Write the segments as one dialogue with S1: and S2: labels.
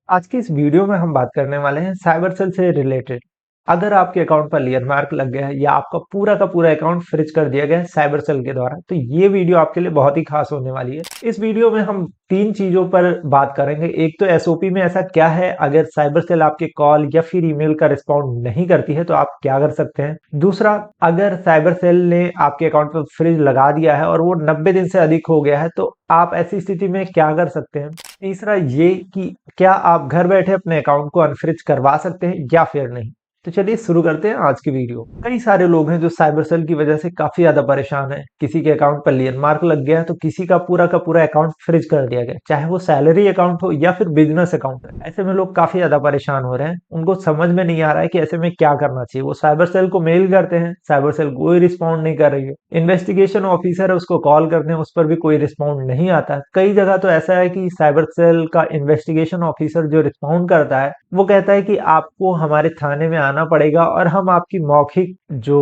S1: आज की इस वीडियो में हम बात करने वाले हैं साइबर सेल से रिलेटेड। अगर आपके अकाउंट पर लेयर मार्क लग गया है या आपका पूरा का पूरा अकाउंट फ्रीज कर दिया गया है साइबर सेल के द्वारा, तो ये वीडियो आपके लिए बहुत ही खास होने वाली है। इस वीडियो में हम तीन चीजों पर बात करेंगे। एक तो एसओपी में ऐसा क्या है, अगर साइबर सेल आपके कॉल या फिर ईमेल का रिस्पॉन्ड नहीं करती है तो आप क्या कर सकते हैं। दूसरा, अगर साइबर सेल ने आपके अकाउंट पर फ्रीज लगा दिया है और वो 90 दिन से अधिक हो गया है तो आप ऐसी स्थिति में क्या कर सकते हैं। तीसरा ये कि क्या आप घर बैठे अपने अकाउंट को अनफ्रिज करवा सकते हैं या फिर नहीं। तो चलिए शुरू करते हैं आज की वीडियो। कई सारे लोग हैं जो साइबर सेल की वजह से काफी ज्यादा परेशान हैं। किसी के अकाउंट पर लेयर मार्क लग गया है तो किसी का पूरा अकाउंट फ्रीज कर दिया गया, चाहे वो सैलरी अकाउंट हो या फिर बिजनेस अकाउंट है। ऐसे में लोग काफी ज्यादा परेशान हो रहे हैं। उनको समझ में नहीं आ रहा है कि ऐसे में क्या करना चाहिए। वो साइबर सेल को मेल करते हैं, साइबर सेल कोई रिस्पॉन्ड नहीं कर रही है। इन्वेस्टिगेशन ऑफिसर है, उसको कॉल करते हैं, उस पर भी कोई रिस्पॉन्ड नहीं आता। कई जगह तो ऐसा है कि साइबर सेल का इन्वेस्टिगेशन ऑफिसर जो रिस्पॉन्ड करता है वो कहता है कि आपको हमारे थाने में आना पड़ेगा और हम आपकी मौखिक जो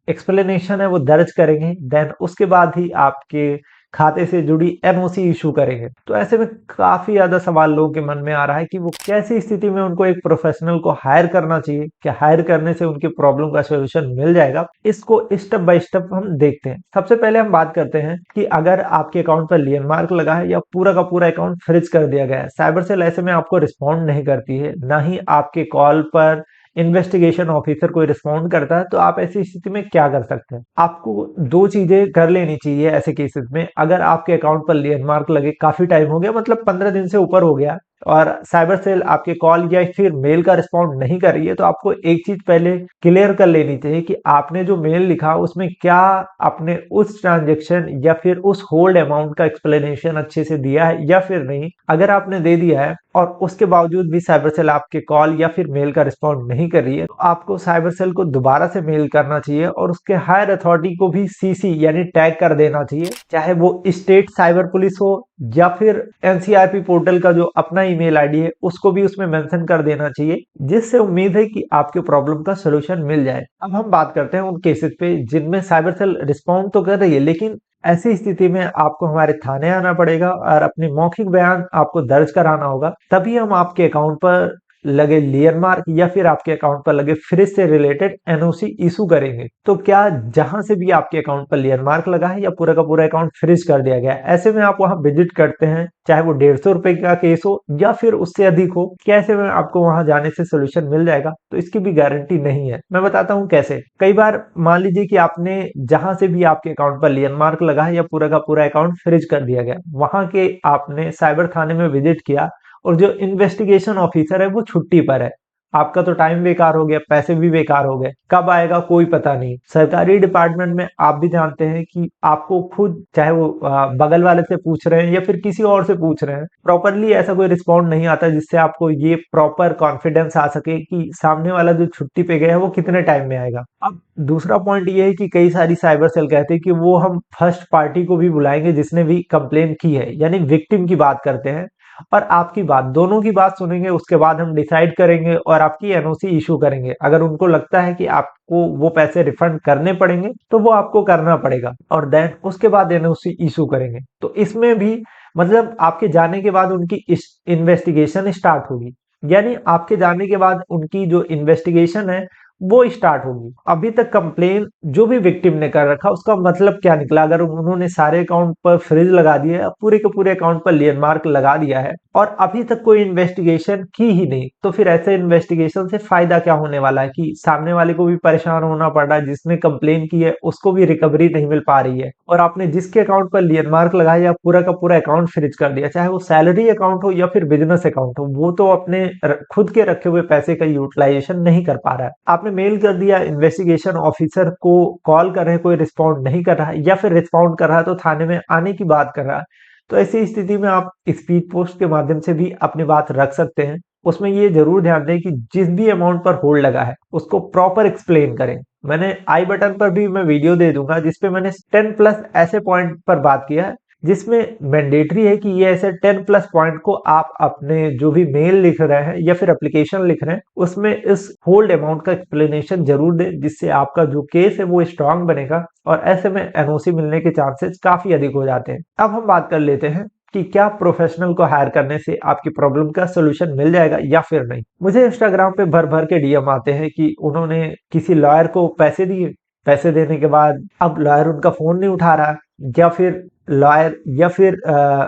S1: एक्सप्लेनेशन है वो दर्ज करेंगे, देन उसके बाद ही आपके खाते से जुड़ी एनओसी इशू करेंगे। तो ऐसे में काफी ज्यादा सवाल लोगों के मन में आ रहा है कि वो कैसी स्थिति में उनको एक प्रोफेशनल को हायर करना चाहिए, क्या हायर करने से उनकी प्रॉब्लम का सोल्यूशन मिल जाएगा। इसको स्टेप बाय स्टेप हम देखते हैं। सबसे पहले हम बात करते हैं कि अगर आपके अकाउंट पर लेयर मार्क लगा है या पूरा का पूरा अकाउंट फ्रीज कर दिया गया है, साइबर सेल ऐसे में आपको रिस्पॉन्ड नहीं करती है, ना ही आपके कॉल पर इन्वेस्टिगेशन ऑफिसर कोई रिस्पॉन्ड करता है, तो आप ऐसी स्थिति में क्या कर सकते हैं। आपको दो चीजें कर लेनी चाहिए ऐसे केसेस में। अगर आपके अकाउंट पर लेयर मार्क लगे काफी टाइम हो गया, मतलब 15 दिन से ऊपर हो गया, और साइबर सेल आपके कॉल या फिर मेल का रिस्पॉन्ड नहीं कर रही है, तो आपको एक चीज पहले क्लियर कर लेनी चाहिए कि आपने जो मेल लिखा उसमें क्या आपने उस ट्रांजेक्शन या फिर उस होल्ड अमाउंट का एक्सप्लेनेशन अच्छे से दिया है या फिर नहीं। अगर आपने दे दिया है और उसके बावजूद भी साइबर सेल आपके कॉल या फिर मेल का रिस्पॉन्ड नहीं कर रही है, तो आपको साइबर सेल को दोबारा से मेल करना चाहिए और उसके हायर अथॉरिटी को भी सीसी यानी टैग कर देना चाहिए, चाहे वो स्टेट साइबर पुलिस हो या फिर एनसीआरपी पोर्टल का जो अपना ईमेल आईडी है उसको भी उसमें मेंशन कर देना चाहिए, जिससे उम्मीद है कि आपके प्रॉब्लम का सलूशन मिल जाए। अब हम बात करते हैं उन केसेस पे जिनमें साइबर सेल रिस्पॉन्ड तो कर रही है, लेकिन ऐसी स्थिति में आपको हमारे थाने आना पड़ेगा और अपने मौखिक बयान आपको दर्ज कराना होगा, तभी हम आपके अकाउंट पर लगे लेयर मार्क या फिर आपके अकाउंट पर लगे फ्रिज से रिलेटेड एनओसी इशू करेंगे। तो क्या जहां से भी आपके अकाउंट पर लेयर मार्क लगा है या पूरा का पूरा अकाउंट फ्रीज कर दिया गया है, ऐसे में आप वहां विजिट करते हैं, चाहे वो 150 रुपए का केस हो या फिर उससे अधिक हो, क्या ऐसे में आपको वहां जाने से सोल्यूशन मिल जाएगा? तो इसकी भी गारंटी नहीं है। मैं बताता हूँ कैसे। कई बार मान लीजिए कि आपने जहां से भी आपके अकाउंट पर लेयर मार्क लगा है या पूरा का पूरा अकाउंट फ्रीज कर दिया गया, वहां के आपने साइबर थाने में विजिट किया और जो इन्वेस्टिगेशन ऑफिसर है वो छुट्टी पर है। आपका तो टाइम बेकार हो गया, पैसे भी बेकार हो गए, कब आएगा कोई पता नहीं। सरकारी डिपार्टमेंट में आप भी जानते हैं कि आपको खुद, चाहे वो बगल वाले से पूछ रहे हैं या फिर किसी और से पूछ रहे हैं, प्रॉपरली ऐसा कोई रिस्पॉन्ड नहीं आता जिससे आपको ये प्रॉपर कॉन्फिडेंस आ सके कि सामने वाला जो छुट्टी पे गया है वो कितने टाइम में आएगा। अब दूसरा पॉइंट ये है कि कई सारी साइबर सेल कहते हैं कि वो हम फर्स्ट पार्टी को भी बुलाएंगे जिसने भी कंप्लेन की है, यानी विक्टिम की बात करते हैं, और आपकी बात, दोनों की बात सुनेंगे, उसके बाद हम डिसाइड करेंगे और आपकी एनओसी इशू करेंगे। अगर उनको लगता है कि आपको वो पैसे रिफंड करने पड़ेंगे तो वो आपको करना पड़ेगा, और देन उसके बाद एनओसी इशू करेंगे। तो इसमें भी मतलब आपके जाने के बाद उनकी इन्वेस्टिगेशन स्टार्ट होगी, यानी आपके जाने के बाद उनकी जो इन्वेस्टिगेशन है वो स्टार्ट होगी। अभी तक कंप्लेन जो भी विक्टिम ने कर रखा उसका मतलब क्या निकला? अगर उन्होंने सारे अकाउंट पर फ्रीज लगा दिया है, पूरे के पूरे अकाउंट पर लेयर मार्क लगा दिया है और अभी तक कोई इन्वेस्टिगेशन की ही नहीं, तो फिर ऐसे इन्वेस्टिगेशन से फायदा क्या होने वाला है कि सामने वाले को भी परेशान होना पड़ रहा है, जिसने कंप्लेन की है उसको भी रिकवरी नहीं मिल पा रही है, और आपने जिसके अकाउंट पर लेयर मार्क लगाया या पूरा का पूरा अकाउंट फ्रीज कर दिया, चाहे वो सैलरी अकाउंट हो या फिर बिजनेस अकाउंट हो, वो तो अपने खुद के रखे हुए पैसे का यूटिलाइजेशन नहीं कर पा रहा है। आपने मेल कर दिया, इन्वेस्टिगेशन ऑफिसर को कॉल कर रहे हैं, कोई रिस्पॉन्ड नहीं कर रहा है, या फिर रिस्पॉन्ड कर रहा है तो थाने में आने की बात कर रहा है, तो ऐसी स्थिति में आप स्पीड पोस्ट के माध्यम से भी अपनी बात रख सकते हैं। उसमें ये जरूर ध्यान दें कि जिस भी अमाउंट पर होल्ड लगा है उसको प्रॉपर एक्सप्लेन करें। मैंने आई बटन पर भी मैं वीडियो दे दूंगा जिसपे मैंने 10+ ऐसे पॉइंट पर बात किया है, जिसमें मैंडेटरी है कि ये ऐसे 10+ पॉइंट को आप अपने जो भी मेल लिख रहे हैं या फिर एप्लीकेशन लिख रहे हैं उसमें इस होल्ड अमाउंट का एक्सप्लेनेशन जरूर दें, जिससे आपका जो केस है वो स्ट्रांग बनेगा और ऐसे में एनओसी मिलने के चांसेस काफी अधिक हो जाते हैं। अब हम बात कर लेते हैं कि क्या प्रोफेशनल को हायर करने से आपकी प्रॉब्लम का सोल्यूशन मिल जाएगा या फिर नहीं। मुझे इंस्टाग्राम पे भर भर के डीएम आते हैं कि उन्होंने किसी लॉयर को पैसे दिए, पैसे देने के बाद अब लॉयर उनका फोन नहीं उठा रहा, या फिर लॉयर या फिर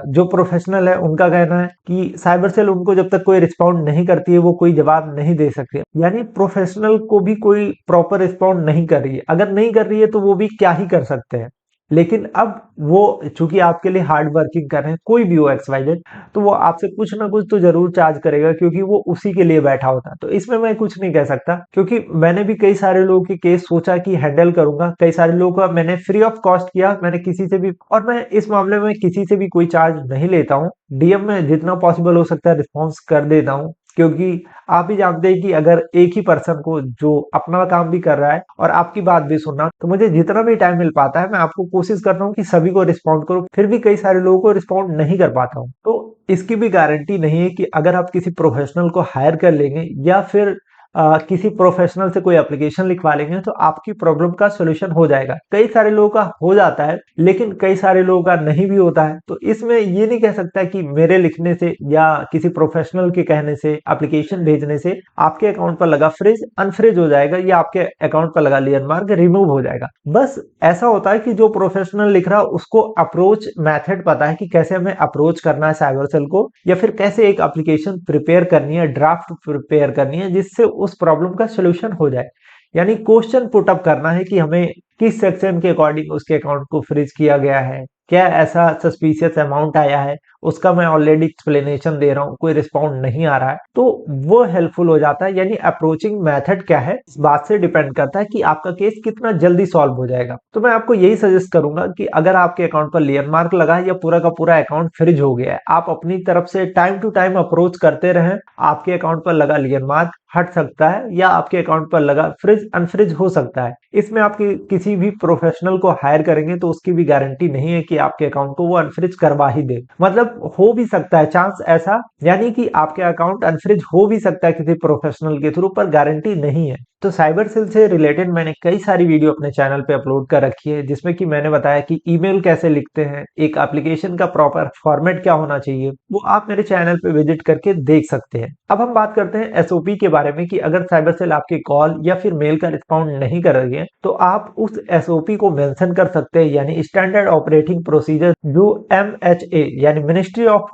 S1: जो प्रोफेशनल है उनका कहना है कि साइबर सेल उनको जब तक कोई रिस्पॉन्ड नहीं करती है वो कोई जवाब नहीं दे सकते। यानी प्रोफेशनल को भी कोई प्रॉपर रिस्पॉन्ड नहीं कर रही है। अगर नहीं कर रही है तो वो भी क्या ही कर सकते हैं। लेकिन अब वो चूंकि आपके लिए हार्ड वर्किंग कर रहे हैं, कोई भी हो XYZ, तो वो आपसे कुछ ना कुछ तो जरूर चार्ज करेगा, क्योंकि वो उसी के लिए बैठा होता है। तो इसमें मैं कुछ नहीं कह सकता, क्योंकि मैंने भी कई सारे लोगों के केस सोचा कि हैंडल करूंगा, कई सारे लोगों का मैंने फ्री ऑफ कॉस्ट किया, मैंने किसी से भी, और मैं इस मामले में किसी से भी कोई चार्ज नहीं लेता हूँ। डीएम में जितना पॉसिबल हो सकता है रिस्पॉन्स कर देता हूँ, क्योंकि आप ही जानते हैं कि अगर एक ही पर्सन को जो अपना काम भी कर रहा है और आपकी बात भी सुनना, तो मुझे जितना भी टाइम मिल पाता है मैं आपको कोशिश करता हूँ कि सभी को रिस्पॉन्ड करूँ। फिर भी कई सारे लोगों को रिस्पॉन्ड नहीं कर पाता हूँ, तो इसकी भी गारंटी नहीं है कि अगर आप किसी प्रोफेशनल को हायर कर लेंगे या फिर किसी प्रोफेशनल से कोई एप्लीकेशन लिखवा लेंगे तो आपकी प्रॉब्लम का सोल्यूशन हो जाएगा। कई सारे लोगों का हो जाता है, लेकिन कई सारे लोगों का नहीं भी होता है। तो इसमें ये नहीं कह सकता कि मेरे लिखने से या किसी प्रोफेशनल के कहने से, एप्लीकेशन भेजने से आपके अकाउंट पर लगा फ्रिज अनफ्रिज हो जाएगा या आपके अकाउंट पर लगा लेयर मार्क रिमूव हो जाएगा। बस ऐसा होता है कि जो प्रोफेशनल लिख रहा है उसको अप्रोच मेथड पता है कि कैसे हमें अप्रोच करना है साइबर सेल को, या फिर कैसे एक एप्लीकेशन प्रिपेयर करनी है, ड्राफ्ट प्रिपेयर करनी है, जिससे उस प्रॉब्लम का सोल्यूशन हो जाए। यानी क्वेश्चन पुटअप करना है कि हमें किस सेक्शन के अकॉर्डिंग उसके अकाउंट को फ्रीज किया गया है, क्या ऐसा सस्पिशियस अमाउंट आया है, उसका मैं ऑलरेडी एक्सप्लेनेशन दे रहा हूं, कोई रिस्पॉन्ड नहीं आ रहा है, तो वो हेल्पफुल हो जाता है। यानी अप्रोचिंग मेथड क्या है इस बात से डिपेंड करता है कि आपका केस कितना जल्दी सॉल्व हो जाएगा। तो मैं आपको यही सजेस्ट करूंगा कि अगर आपके अकाउंट पर लेयर मार्क लगा है या पूरा का पूरा अकाउंट फ्रीज हो गया है, आप अपनी तरफ से टाइम टू टाइम अप्रोच करते रहें। आपके अकाउंट पर लगा लेयर मार्क हट सकता है या आपके अकाउंट पर लगा फ्रिज अनफ्रिज हो सकता है। इसमें आप किसी भी प्रोफेशनल को हायर करेंगे तो उसकी भी गारंटी नहीं है कि आपके अकाउंट को वो अनफ्रिज करवा ही दे। मतलब हो भी सकता है चांस ऐसा, यानी कि आपके अकाउंट अनफ्रिज हो भी सकता है किसी प्रोफेशनल के थ्रू, पर गारंटी नहीं है। तो साइबर सेल से रिलेटेड मैंने कई सारी वीडियो अपने चैनल पे अपलोड कर रखी है, जिसमें कि मैंने बताया कि ईमेल कैसे लिखते हैं, एक एप्लीकेशन का प्रॉपर फॉर्मेट क्या होना चाहिए, वो आप मेरे चैनल पे विजिट करके देख सकते हैं। अब हम बात करते हैं एसओपी के बारे में कि अगर साइबर सेल आपके कॉल या फिर मेल का रिस्पॉन्ड नहीं कर रही है तो आप उस एसओपी को मेंशन कर सकते हैं, यानी स्टैंडर्ड ऑपरेटिंग प्रोसीजर जो MHA यानी मिनिस्ट्री ऑफ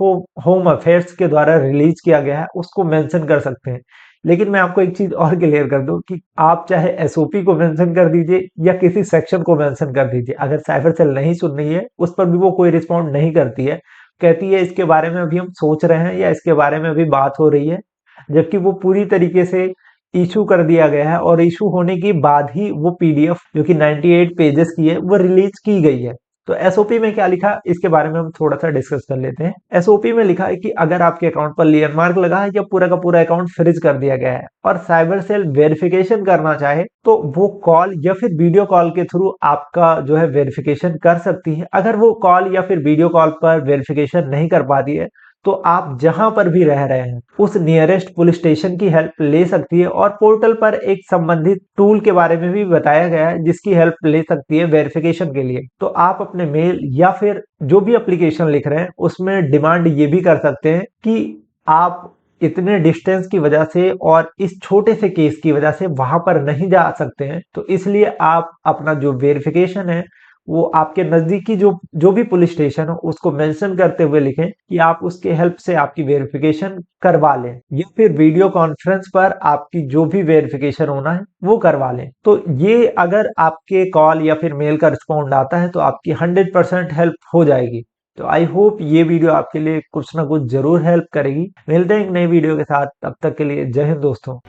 S1: होम अफेयर्स के द्वारा रिलीज किया गया है उसको मेंशन कर सकते हैं। लेकिन मैं आपको एक चीज और क्लियर कर दूं कि आप चाहे एसओपी को मेंशन कर दीजिए या किसी सेक्शन को मेंशन कर दीजिए, अगर साइबर सेल नहीं सुन रही है, उस पर भी वो कोई रिस्पॉन्ड नहीं करती है, कहती है इसके बारे में अभी हम सोच रहे हैं या इसके बारे में अभी बात हो रही है, जबकि वो पूरी तरीके से इशू कर दिया गया है और इशू होने के बाद ही वो पीडीएफ जो कि 98 पेजेस की है वो रिलीज की गई है। तो एसओपी में क्या लिखा इसके बारे में हम थोड़ा सा डिस्कस कर लेते हैं। एसओपी में लिखा है कि अगर आपके अकाउंट पर लेयर मार्क लगा है या पूरा का पूरा अकाउंट फ्रीज कर दिया गया है और साइबर सेल वेरिफिकेशन करना चाहे तो वो कॉल या फिर वीडियो कॉल के थ्रू आपका जो है वेरिफिकेशन कर सकती है। अगर वो कॉल या फिर वीडियो कॉल पर वेरिफिकेशन नहीं कर पाती है तो आप जहां पर भी रह रहे हैं उस नियरेस्ट पुलिस स्टेशन की हेल्प ले सकती है, और पोर्टल पर एक संबंधित टूल के बारे में भी बताया गया है जिसकी हेल्प ले सकती है वेरिफिकेशन के लिए। तो आप अपने मेल या फिर जो भी एप्लीकेशन लिख रहे हैं उसमें डिमांड ये भी कर सकते हैं कि आप इतने डिस्टेंस की वजह से और इस छोटे से केस की वजह से वहां पर नहीं जा सकते हैं, तो इसलिए आप अपना जो वेरिफिकेशन है वो आपके नजदीकी जो जो भी पुलिस स्टेशन हो उसको मेंशन करते हुए लिखें कि आप उसके हेल्प से आपकी वेरिफिकेशन करवा लें, या फिर वीडियो कॉन्फ्रेंस पर आपकी जो भी वेरिफिकेशन होना है वो करवा लें। तो ये अगर आपके कॉल या फिर मेल का रिस्पॉन्ड आता है तो आपकी 100% हेल्प हो जाएगी। तो आई होप ये वीडियो आपके लिए कुछ ना कुछ जरूर हेल्प करेगी। मिलते हैं एक नई वीडियो के साथ, तब तक के लिए जय हिंद दोस्तों।